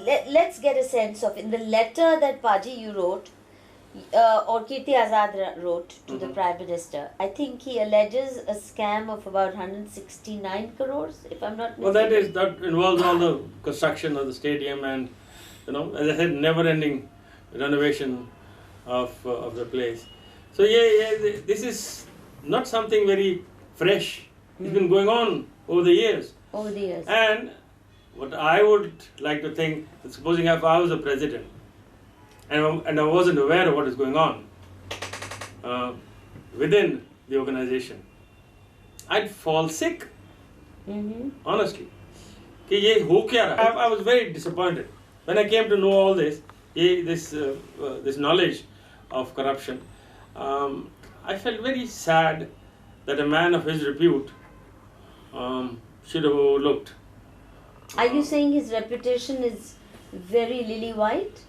let's get a sense of, in the letter that Paji you wrote, or Kirti Azad wrote to the Prime Minister, I think he alleges a scam of about 169 crores, if I'm not mistaken. Well, that involves all the construction of the stadium and, as I said, never-ending renovation of the place. So this is not something very fresh. It's been going on over the years. Over the years. And what I would like to think, supposing if I was a president and I wasn't aware of what is going on within the organization, I'd fall sick. Honestly. कि ये हो क्या रहा? I was very disappointed when I came to know all this, this knowledge of corruption. I felt very sad that a man of his repute should have overlooked. Are you saying his reputation is very lily white?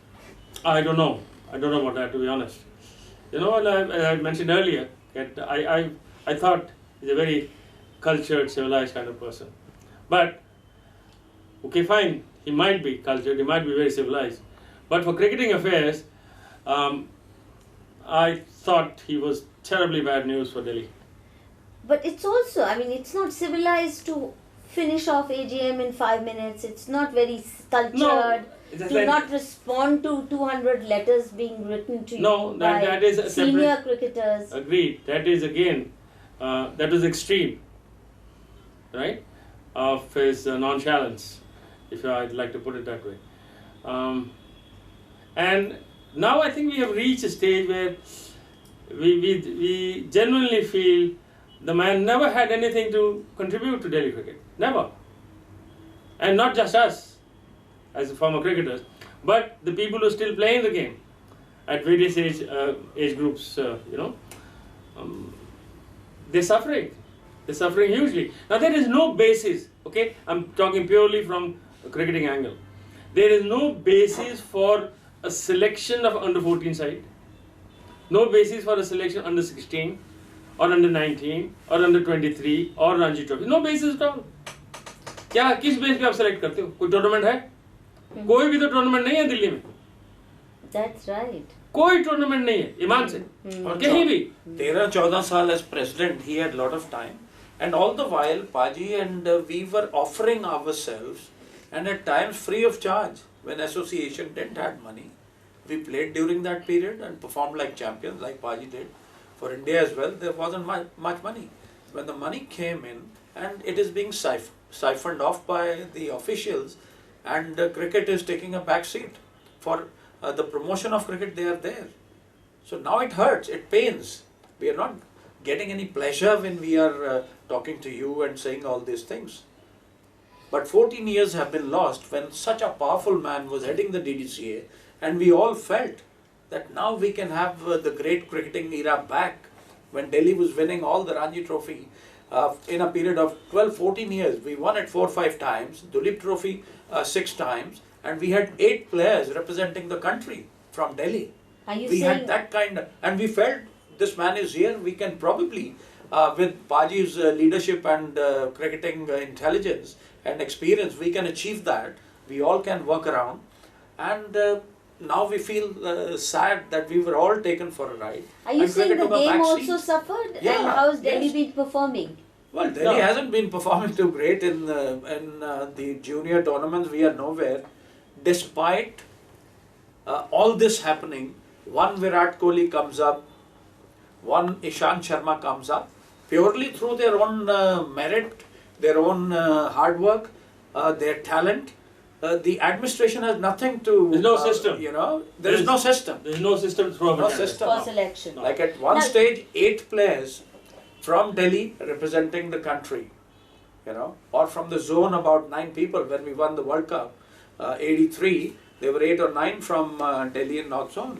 I don't know about that, to be honest. I mentioned earlier that I thought he's a very cultured, civilized kind of person. But, okay, fine, he might be cultured, he might be very civilized. But for cricketing affairs, I thought he was terribly bad news for Delhi. But it's also, it's not civilized to finish off AGM in 5 minutes. It's not very cultured to not respond to 200 letters being written to you by that is a senior cricketers. Agreed. That is again, that was extreme, right? Of his nonchalance, if I'd like to put it that way. And now I think we have reached a stage where we genuinely feel the man never had anything to contribute to Delhi cricket. Never. And not just us, as former cricketers, but the people who are still playing the game at various age groups, they're suffering. They're suffering hugely. Now there is no basis, okay? I'm talking purely from a cricketing angle. There is no basis for a selection of under 14 side. No basis for a selection under 16 or under 19 or under 23 or Ranji Trophy. No basis at all. क्या किस base पे आप select करते हो? कोई tournament है? कोई भी तो टूर्नामेंट नहीं है दिल्ली में. That's right. कोई टूर्नामेंट नहीं है ईमान से और कहीं भी. 13-14 साल as president, he had a lot of time, and all the while Paji and we were offering ourselves, and at times free of charge when association didn't have money. We played during that period and performed like champions, like Paji did. For India as well, there wasn't much money. When the money came in, and it is being siphoned off by the officials, and cricket is taking a back seat. For the promotion of cricket, they are there. So now it hurts, it pains. We are not getting any pleasure when we are talking to you and saying all these things. But 14 years have been lost when such a powerful man was heading the DDCA, and we all felt that now we can have the great cricketing era back, when Delhi was winning all the Ranji Trophy in a period of 12-14 years. We won it 4-5 times, Duleep Trophy 6 times, and we had 8 players representing the country from Delhi. We had that kind of, and we felt this man is here, we can probably, with Paji's leadership and cricketing intelligence and experience, we can achieve that. We all can work around, and now we feel sad that we were all taken for a ride. Are you saying the game also suffered? Yeah, and how has Delhi been performing? Well, Delhi hasn't been performing too great in the junior tournaments. We are nowhere. Despite all this happening, one Virat Kohli comes up, one Ishant Sharma comes up, purely through their own merit, their own hard work, their talent. The administration has nothing to... There's no system. There is no system. There is no system to throw up. No system. For selection. Like at one stage, 8 players from Delhi representing the country, or from the zone, about 9 people when we won the World Cup, 83, there were 8 or 9 from Delhi and North Zone,